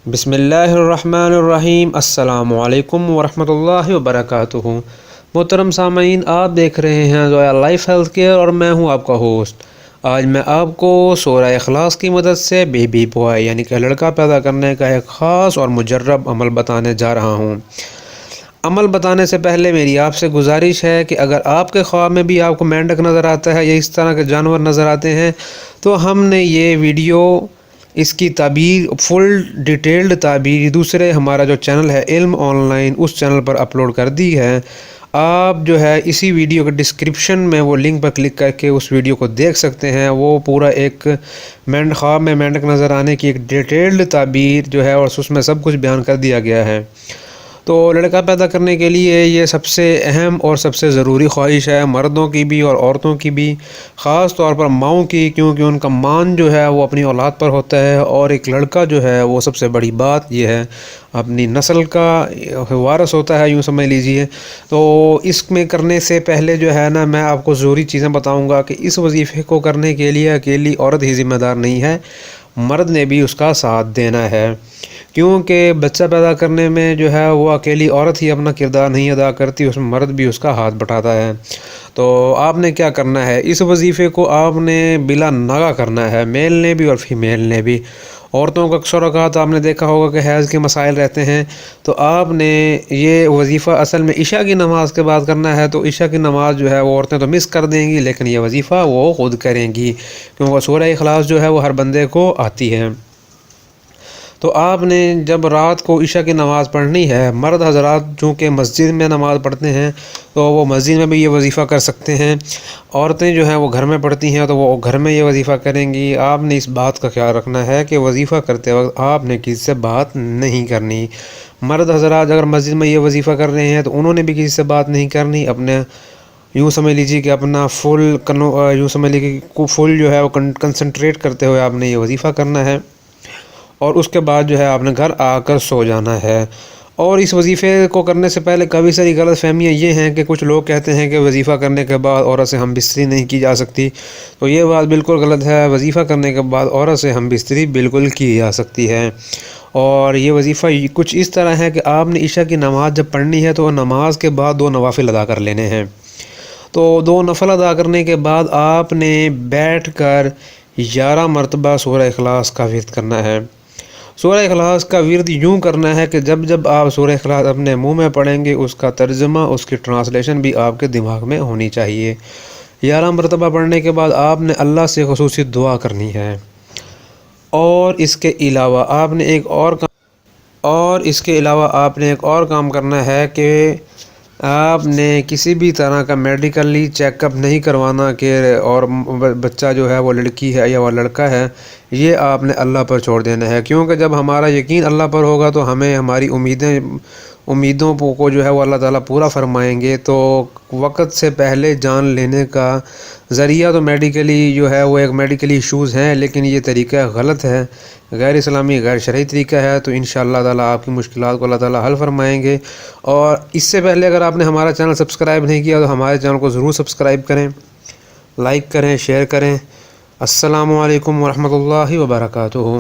بسم اللہ الرحمن الرحیم۔ السلام علیکم ورحمۃ اللہ وبرکاتہ۔ محترم سامعین، آپ دیکھ رہے ہیں زویا لائف ہیلتھ کیئر اور میں ہوں آپ کا ہوسٹ۔ آج میں آپ کو سورہ اخلاص کی مدد سے بیبی بوائے یعنی کہ لڑکا پیدا کرنے کا ایک خاص اور مجرب عمل بتانے جا رہا ہوں۔ عمل بتانے سے پہلے میری آپ سے گزارش ہے کہ اگر آپ کے خواب میں بھی آپ کو مینڈک نظر آتا ہے یا اس طرح کے جانور نظر آتے ہیں تو ہم نے یہ ویڈیو اس کی تعبیر فل ڈیٹیلڈ تعبیر دوسرے ہمارا جو چینل ہے علم آن لائن اس چینل پر اپلوڈ کر دی ہے۔ آپ جو ہے اسی ویڈیو کے ڈسکرپشن میں وہ لنک پر کلک کر کے اس ویڈیو کو دیکھ سکتے ہیں۔ وہ پورا ایک خواب میں مینڈک نظر آنے کی ایک ڈیٹیلڈ تعبیر جو ہے اور اس میں سب کچھ بیان کر دیا گیا ہے۔ تو لڑکا پیدا کرنے کے لیے یہ سب سے اہم اور سب سے ضروری خواہش ہے، مردوں کی بھی اور عورتوں کی بھی، خاص طور پر ماؤں کی، کیونکہ ان کا مان جو ہے وہ اپنی اولاد پر ہوتا ہے، اور ایک لڑکا جو ہے وہ سب سے بڑی بات یہ ہے اپنی نسل کا وارث ہوتا ہے، یوں سمجھ لیجئے۔ تو اس میں کرنے سے پہلے جو ہے نا میں آپ کو ضروری چیزیں بتاؤں گا کہ اس وظیفے کو کرنے کے لیے اکیلی عورت ہی ذمہ دار نہیں ہے، مرد نے بھی اس کا ساتھ دینا ہے، کیونکہ بچہ پیدا کرنے میں جو ہے وہ اکیلی عورت ہی اپنا کردار نہیں ادا کرتی، اس میں مرد بھی اس کا ہاتھ بٹاتا ہے۔ تو آپ نے کیا کرنا ہے، اس وظیفے کو آپ نے بلا ناغہ کرنا ہے، میل نے بھی اور فیمیل نے بھی۔ عورتوں کا اکثر اوقات آپ نے دیکھا ہوگا کہ حیض کے مسائل رہتے ہیں، تو آپ نے یہ وظیفہ اصل میں عشاء کی نماز کے بعد کرنا ہے۔ تو عشاء کی نماز جو ہے وہ عورتیں تو مس کر دیں گی، لیکن یہ وظیفہ وہ خود کریں گی، کیونکہ سورہ اخلاص جو ہے وہ ہر بندے کو آتی ہے۔ تو آپ نے جب رات کو عشاء کی نماز پڑھنی ہے، مرد حضرات چونکہ مسجد میں نماز پڑھتے ہیں تو وہ مسجد میں بھی یہ وظیفہ کر سکتے ہیں، عورتیں جو ہیں وہ گھر میں پڑھتی ہیں تو وہ گھر میں یہ وظیفہ کریں گی۔ آپ نے اس بات کا خیال رکھنا ہے کہ وظیفہ کرتے وقت آپ نے کسی سے بات نہیں کرنی۔ مرد حضرات اگر مسجد میں یہ وظیفہ کر رہے ہیں تو انہوں نے بھی کسی سے بات نہیں کرنی، اپنے یوں سمجھ لیجیے کہ اپنا فل جو ہے وہ کنسنٹریٹ کرتے ہوئے آپ نے یہ وظیفہ کرنا ہے، اور اس کے بعد جو ہے آپ نے گھر آ کر سو جانا ہے۔ اور اس وظیفے کو کرنے سے پہلے کافی ساری غلط فہمیاں یہ ہیں کہ کچھ لوگ کہتے ہیں کہ وظیفہ کرنے کے بعد عورت سے ہم بستری نہیں کی جا سکتی، تو یہ بات بالکل غلط ہے۔ وظیفہ کرنے کے بعد عورت سے ہم بستری بالکل کی جا سکتی ہے، اور یہ وظیفہ کچھ اس طرح ہے کہ آپ نے عشاء کی نماز جب پڑھنی ہے تو نماز کے بعد 2 نوافل ادا کر لینے ہیں۔ تو 2 نفل ادا کرنے کے بعد آپ نے بیٹھ کر 11 مرتبہ سورہ اخلاص کا ورد کرنا ہے۔ سورہ اخلاص کا ورد یوں کرنا ہے کہ جب جب آپ سورہ اخلاص اپنے منہ میں پڑھیں گے اس کا ترجمہ، اس کی ٹرانسلیشن بھی آپ کے دماغ میں ہونی چاہیے۔ 11 مرتبہ پڑھنے کے بعد آپ نے اللہ سے خصوصی دعا کرنی ہے، اور اس کے علاوہ آپ نے ایک اور کام کرنا ہے کہ آپ نے کسی بھی طرح کا میڈیکلی چیک اپ نہیں کروانا کہ اور بچہ جو ہے وہ لڑکی ہے یا وہ لڑکا ہے، یہ آپ نے اللہ پر چھوڑ دینا ہے، کیونکہ جب ہمارا یقین اللہ پر ہوگا تو ہمیں ہماری امیدوں کو جو ہے وہ اللہ تعالیٰ پورا فرمائیں گے۔ تو وقت سے پہلے جان لینے کا ذریعہ تو میڈیکلی جو ہے وہ ایک میڈیکلی ایشوز ہیں، لیکن یہ طریقہ غلط ہے، غیر اسلامی غیر شرعی طریقہ ہے۔ تو انشاءاللہ تعالیٰ آپ کی مشکلات کو اللہ تعالیٰ حل فرمائیں گے۔ اور اس سے پہلے اگر آپ نے ہمارا چینل سبسکرائب نہیں کیا تو ہمارے چینل کو ضرور سبسکرائب کریں، لائک کریں، شیئر کریں۔ السلام علیکم ورحمۃ اللہ وبرکاتہ۔